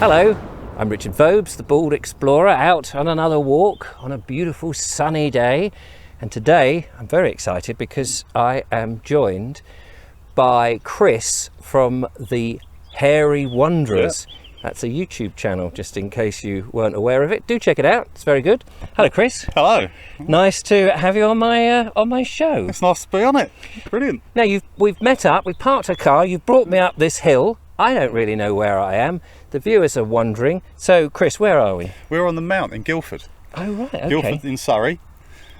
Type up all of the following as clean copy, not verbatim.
Hello, I'm Richard Vobes, the Bald Explorer, out on another walk on a beautiful sunny day. And today I'm very excited because I am joined by Chris from the Hairy Wanderers. Yep. That's a YouTube channel, just in case you weren't aware of it. Do check it out, it's very good. Hello, Chris. Hello. Nice to have you on my show. It's nice to be on it. Brilliant. Now we've met up, we've parked a car, you've brought me up this hill. I don't really know where I am. The viewers are wondering. So, Chris, where are we? We're on the mount in Guildford. Oh, right, okay. Guildford in Surrey.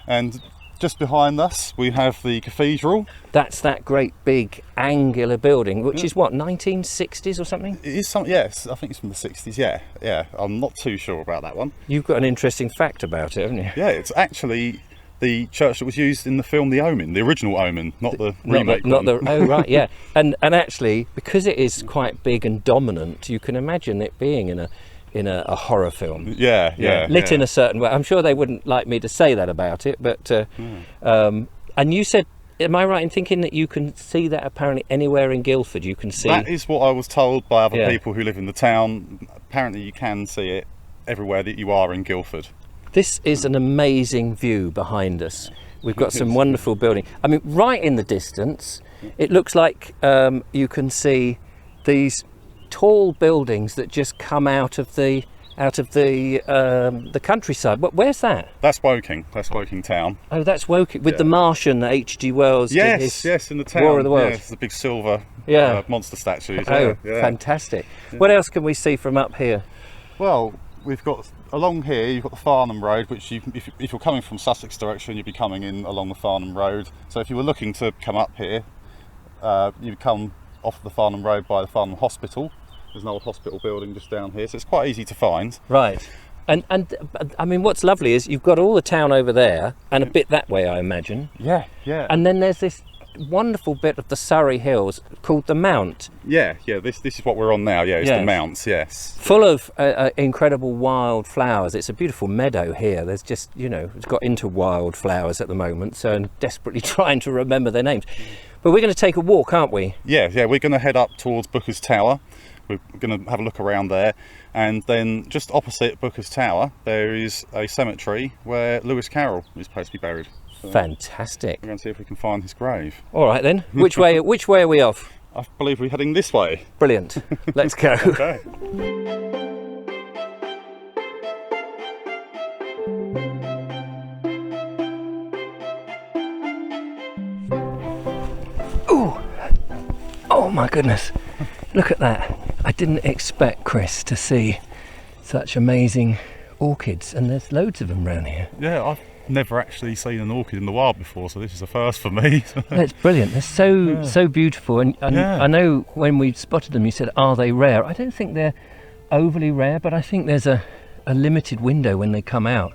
And just behind us, we have the cathedral. That's that great big angular building, which is what, 1960s or something? It is some, yes, I think it's from the 60s, yeah. I'm not too sure about that one. You've got an interesting fact about it, haven't you? Yeah, it's actually the church that was used in the film The Omen, the original Omen, not the remake one. Oh, right, yeah. And actually, because it is quite big and dominant, you can imagine it being in a horror film. Yeah. Lit in a certain way. I'm sure they wouldn't like me to say that about it, but and you said, am I right in thinking that you can see that apparently anywhere in Guildford? You can see. That is what I was told by other people who live in the town. Apparently you can see it everywhere that you are in Guildford. This is an amazing view behind us. We've got some wonderful building. I mean, right in the distance, it looks like you can see these tall buildings that just come out of the countryside. Where's that? That's Woking. That's Woking town. Oh, that's Woking with the Martian that H.G. Wells did his in the town. War of the Worlds. Yes, the big silver monster statues. Oh, fantastic! Yeah. What else can we see from up here? Well, we've got along here. You've got the Farnham Road, which if you're coming from Sussex direction, you'd be coming in along the Farnham Road. So if you were looking to come up here, you'd come off the Farnham Road by the Farnham Hospital. There's an old hospital building just down here, so it's quite easy to find. Right. And I mean, what's lovely is you've got all the town over there and a bit that way, I imagine. Yeah. And then there's this wonderful bit of the Surrey Hills called the Mount. Yeah. This is what we're on now. Yeah, it's the Mounts. Yes. Full of incredible wild flowers. It's a beautiful meadow here. There's just, it's got into wild flowers at the moment, so I'm desperately trying to remember their names. But we're going to take a walk, aren't we? Yeah. We're going to head up towards Booker's Tower. We're going to have a look around there, and then just opposite Booker's Tower there is a cemetery where Lewis Carroll is supposed to be buried. So fantastic. We're going to see if we can find his grave. All right then. Which way are we off? I believe we're heading this way. Brilliant. Let's go. Okay. Oh my goodness. Look at that. I didn't expect, Chris, to see such amazing orchids, and there's loads of them around here. Yeah, I've never actually seen an orchid in the wild before, so this is a first for me. That's brilliant. They're so beautiful, and I know when we spotted them you said, are they rare? I don't think they're overly rare, but I think there's a limited window when they come out.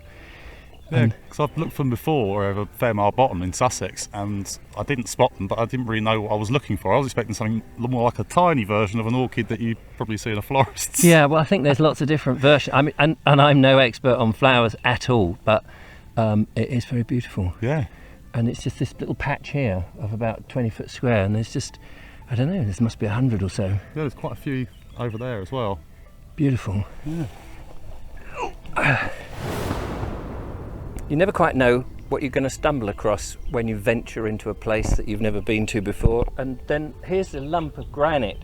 Yeah, because I've looked for them before over Fairmile Bottom in Sussex, and I didn't spot them, but I didn't really know what I was looking for. I was expecting something more like a tiny version of an orchid that you probably see in a florist's. Yeah, well, I think there's lots of different versions. I mean, and I'm no expert on flowers at all, but it is very beautiful. Yeah. And it's just this little patch here of about 20 foot square, and there's just, I don't know, there must be 100 or so. Yeah, there's quite a few over there as well. Beautiful. Yeah. You never quite know what you're going to stumble across when you venture into a place that you've never been to before. And then here's a lump of granite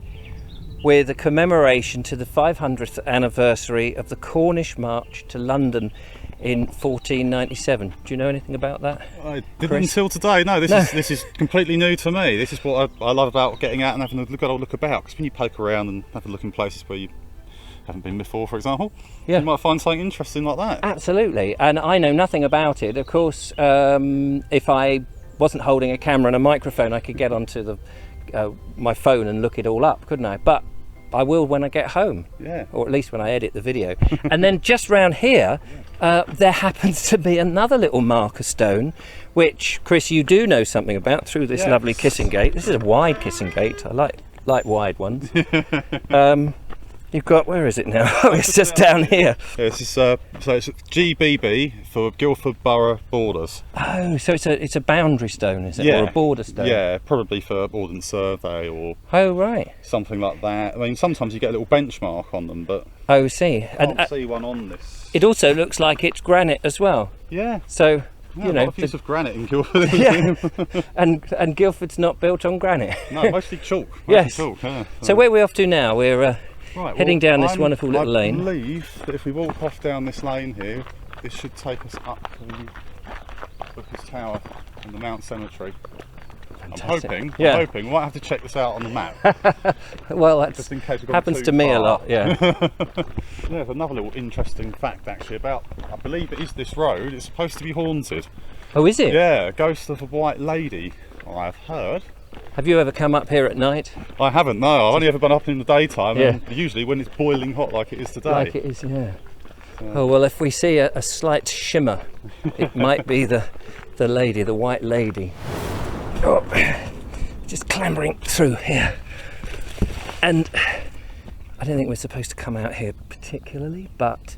with a commemoration to the 500th anniversary of the Cornish March to London in 1497. Do you know anything about that? I didn't until today. No, this is completely new to me. This is what I love about getting out and having a look about. Because when you poke around and have a look in places where you haven't been before, for example, you might find something interesting like that. Absolutely, and I know nothing about it. Of course, if I wasn't holding a camera and a microphone, I could get onto my phone and look it all up, couldn't I? But I will when I get home, or at least when I edit the video. And then just round here, there happens to be another little marker stone, which, Chris, you do know something about through this lovely kissing gate. This is a wide kissing gate. I like wide ones. You've got, where is it now? Oh, it's just down here. Yeah, this is so it's GBB for Guildford Borough Borders. Oh, so it's a boundary stone, is it, Yeah. or a border stone? Yeah, probably for Ordnance Survey or Oh, right. something like that. I mean, sometimes you get a little benchmark on them, but Oh, see. I can't see one on this. It also looks like it's granite as well. Yeah. So, Yeah, you a know, lot of use of granite in Guildford. yeah, and Guildford's not built on granite. No, mostly chalk. Mostly Yes. Chalk, yeah. So where are we off to now? We're Right, heading down this I wonderful little lane. I believe that if we walk off down this lane here, this should take us up to Booker's Tower and the Mount Cemetery. Fantastic. I'm Yeah. hoping. We might have to check this out on the map. Well, that Just in case we've gone happens too to me a far. lot. Yeah. Yeah, there's another little interesting fact actually about, I believe it is this road, it's supposed to be haunted. Oh, is it? Yeah, a ghost of a white lady, I've heard. Have you ever come up here at night? I haven't, no, I've only ever been up in the daytime, Yeah. and usually when it's boiling hot like it is today. Like it is, yeah. Oh well, if we see a slight shimmer, it might be the lady, the white lady. Oh, just clambering through here. And I don't think we're supposed to come out here particularly, but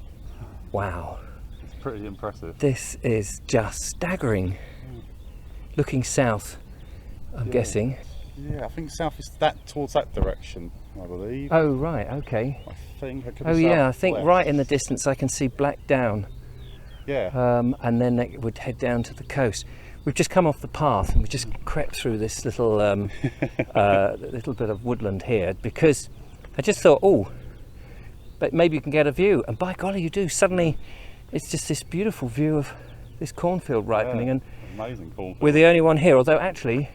wow, It's pretty impressive. this is just staggering. Looking south, I'm guessing. Yeah, I think south is that towards that direction, I believe. Oh right, okay. I think it could be Oh yeah, I think southwest. right in the distance I can see Black Down. Yeah. And then it would head down to the coast. We've just come off the path and we just crept through this little little bit of woodland here because I just thought, oh, but maybe you can get a view. And by golly, you do. Suddenly, it's just this beautiful view of this cornfield ripening, and Amazing cornfield. we're the only one here. Although actually,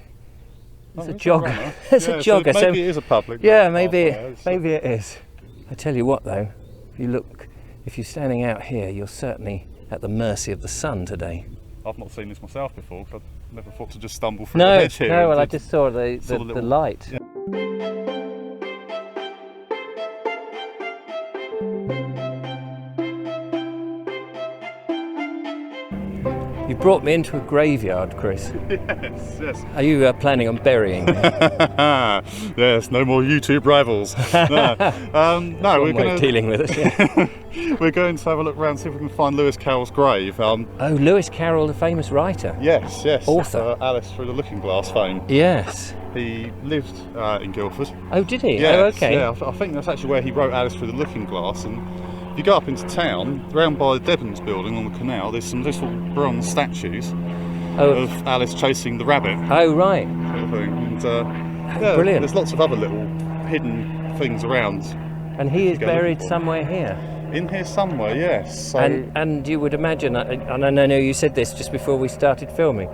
there's a there's jogger. runner. There's a Yeah, jogger. So maybe it is a public. yeah, maybe pathway, so- maybe it is. I tell you what, though, if you're standing out here, you're certainly at the mercy of the sun today. I've not seen this myself before, 'cause I never thought to just stumble through No, the hedge here. no. Well, I and just saw the saw the little- light. Yeah. You brought me into a graveyard, Chris. Yes. Are you planning on burying me? Yes, no more YouTube rivals. No, no, One way of dealing with it. Yeah. we're going to have a look around, see if we can find Lewis Carroll's grave. Oh, Lewis Carroll, the famous writer. Yes, Author. Alice Through the Looking Glass fame. Yes. He lived in Guildford. Oh, did he? Yes, Oh, okay. Yeah, I think that's actually where he wrote Alice Through the Looking Glass. And if you go up into town, round by the Devons building on the canal, there's some little bronze statues Oh, of Alice chasing the rabbit. oh, right. Sort of thing. And, yeah, Brilliant. there's lots of other little hidden things around And he is Go buried looking for. somewhere here. in here somewhere. Yes. So And you would imagine, and I know you said this just before we started filming,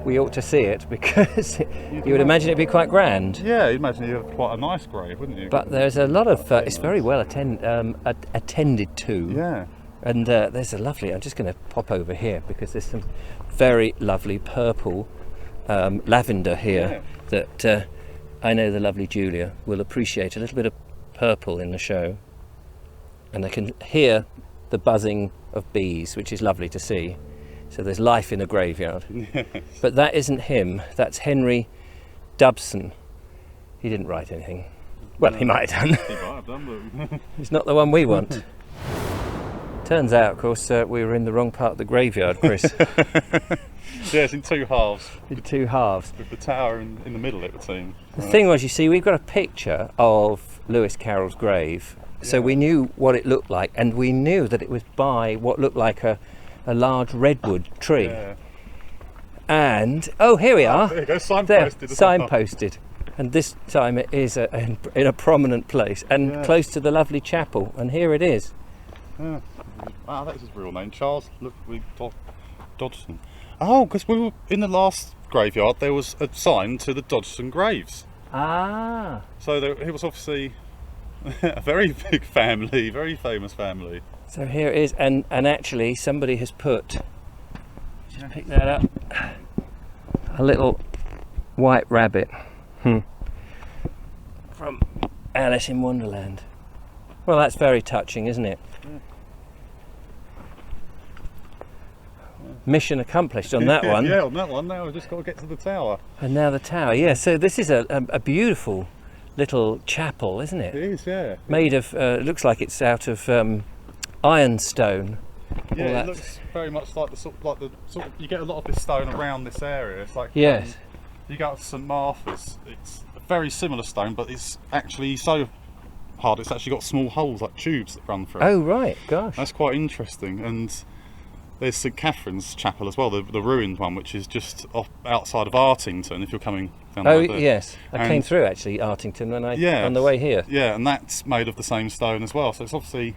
we ought to see it because you would imagine it'd be quite grand. yeah, you imagine you have quite a nice grave, wouldn't you? But there's a lot of, it's very well attended to. yeah. And there's a lovely, I'm just going to pop over here because there's some very lovely purple lavender here that I know the lovely Julia will appreciate. A little bit of purple in the show. And I can hear the buzzing of bees, which is lovely to see. So there's life in a graveyard. But that isn't him, that's Henry Dubson. He didn't write anything. Well, he might have done. You might have done, but It's not the one we want. Turns out, of course, we were in the wrong part of the graveyard, Chris. yeah, it's in two halves, In two halves. with the tower in the middle, it would seem. The thing was, you see, we've got a picture of Lewis Carroll's grave, so we knew what it looked like, and we knew that it was by what looked like a large redwood tree. Yeah. And, oh, here we are. There you go, There, signposted. as well. signposted. And this time it is in a prominent place and Yeah. close to the lovely chapel. And here it is. Yeah. Wow, that is his real name, Charles Dodgson. Oh, because we were in the last graveyard, there was a sign to the Dodgson graves. Ah. So he was obviously a very big family, very famous family. So here it is, and actually somebody has put, just pick that up, a little white rabbit from Alice in Wonderland. Well, that's very touching, isn't it? Mission accomplished on that one. Yeah, on that one. Now we've just got to get to the tower. And now the tower, yeah. So this is a beautiful little chapel, isn't it? It is, yeah. Made of, looks like it's out of ironstone. Yeah, it looks very much like the sort of, you get a lot of this stone around this area. It's like, yes. You go to St Martha's, it's a very similar stone, but it's actually so hard, it's actually got small holes, like tubes that run through. Oh, right, gosh. That's quite interesting. And there's St Catherine's Chapel as well, the ruined one, which is just outside of Artington, if you're coming down Oh, there. yes. I came through, actually, Artington, when on the way here. Yeah, and that's made of the same stone as well, so it's obviously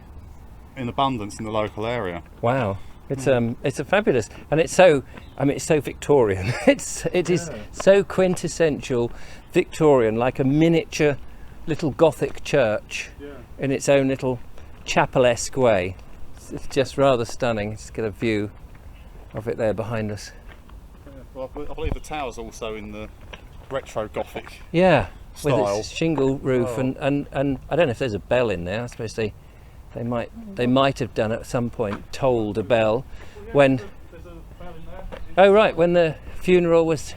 in abundance in the local area. Wow. It's a fabulous, and it's so, I mean, it's so Victorian. It is so quintessential Victorian, like a miniature little Gothic church in its own little chapel-esque way. It's just rather stunning. Just get a view of it there behind us. Yeah, well, I believe the tower's also in the retro Gothic style. With its shingle roof, and I don't know if there's a bell in there. I suppose they might have done at some point, tolled a bell when. There's a bell in there. Oh right, when the funeral was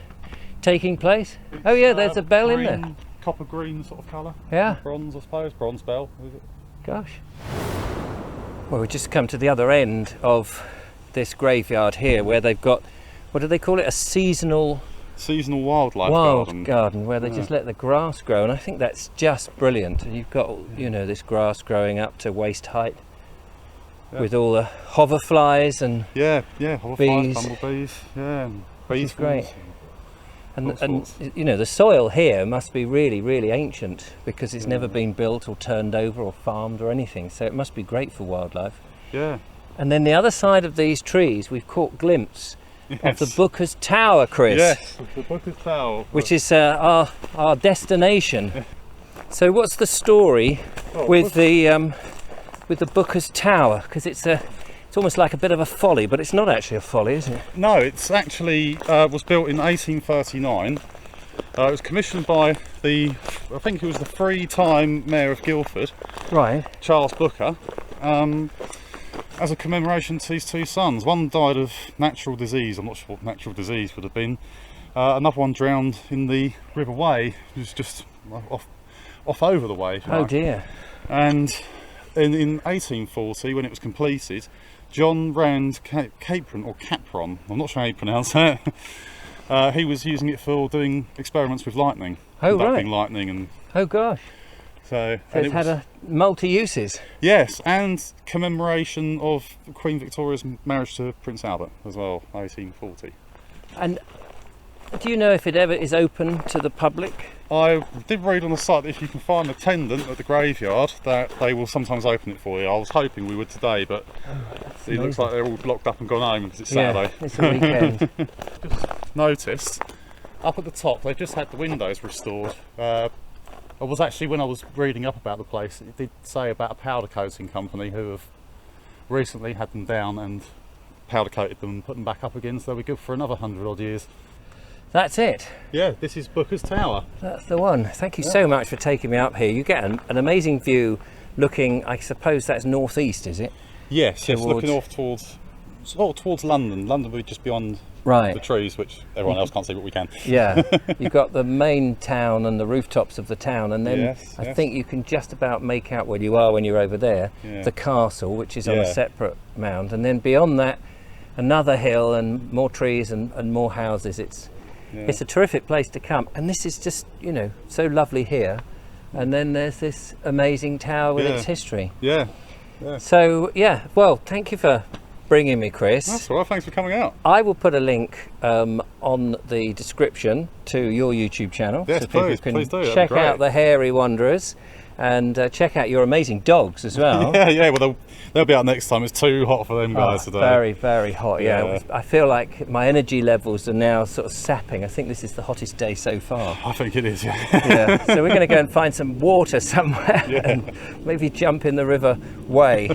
taking place. Oh yeah, there's a bell in there. Copper green sort of colour. Yeah. Bronze, I suppose. Bronze bell. Is it? Gosh. Well, we've just come to the other end of this graveyard here, where they've got, what do they call it? A seasonal wildlife garden where they just let the grass grow, and I think that's just brilliant. And you've got, you know, this grass growing up to waist height with all the hoverflies and hoverflies, bees. bumblebees, and bees. Great. And you know, the soil here must be really, really ancient, because it's never been built or turned over or farmed or anything, so it must be great for wildlife. Yeah. And then the other side of these trees, we've caught glimpse of the Booker's Tower, Chris. Yes, the Booker's Tower. Which is our destination. So what's the story with the Booker's Tower? Because it's almost like a bit of a folly, but it's not actually a folly, is it? No, it's actually was built in 1839. It was commissioned by I think it was the 3-time Mayor of Guildford, right, Charles Booker, as a commemoration to his 2 sons. One died of natural disease. I'm not sure what natural disease would have been. Another one drowned in the River Wey. It was just off over the way. Oh dear. And in 1840, when it was completed, John Rand Capron, I'm not sure how you pronounce that, he was using it for doing experiments with lightning. Oh, conducting right. lightning and. Oh gosh. So it's had a multi-uses. Yes, and commemoration of Queen Victoria's marriage to Prince Albert as well, 1840. And do you know if it ever is open to the public? I did read on the site that if you can find an attendant at the graveyard, that they will sometimes open it for you. I was hoping we would today, but it looks like they're all blocked up and gone home because it's Saturday. Yeah, it's a weekend. Just noticed up at the top they've just had the windows restored. I was actually, when I was reading up about the place, it did say about a powder coating company who have recently had them down and powder coated them and put them back up again, so they'll be good for another 100 odd years. That's it. Yeah, this is Booker's Tower. That's the one. Thank you so much for taking me up here. You get an amazing view looking, I suppose that's northeast, is it? Yes, looking off towards London. London will be just beyond the trees, which everyone else can't see, but we can. Yeah, you've got the main town and the rooftops of the town, and then I think you can just about make out where you are when you're over there, the castle, which is on a separate mound, and then beyond that, another hill and more trees and more houses. It's a terrific place to come, and this is just, you know, so lovely here. And then there's this amazing tower with its history. Yeah. So well, thank you for bringing me, Chris. That's all right, thanks for coming out. I will put a link on the description to your YouTube channel, so people can please do. check out the Hairy Wanderers and check out your amazing dogs as well. Well, they'll be out next time. It's too hot for them guys today. Very, very hot. Yeah, I feel like my energy levels are now sort of sapping. I think this is the hottest day so far. I think it is. Yeah. So we're going to go and find some water somewhere and maybe jump in the River Wey.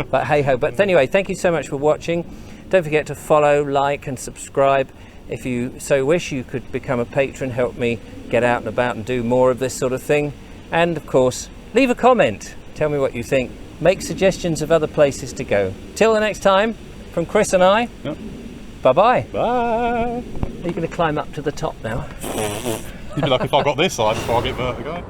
But hey ho. But anyway, thank you so much for watching. Don't forget to follow, like and subscribe. If you so wish, you could become a patron, help me get out and about and do more of this sort of thing. And of course, leave a comment. Tell me what you think. Make suggestions of other places to go. Till the next time, from Chris and I, bye-bye. Bye. Are you going to climb up to the top now? You'd be lucky if I got this side before I get vertigo.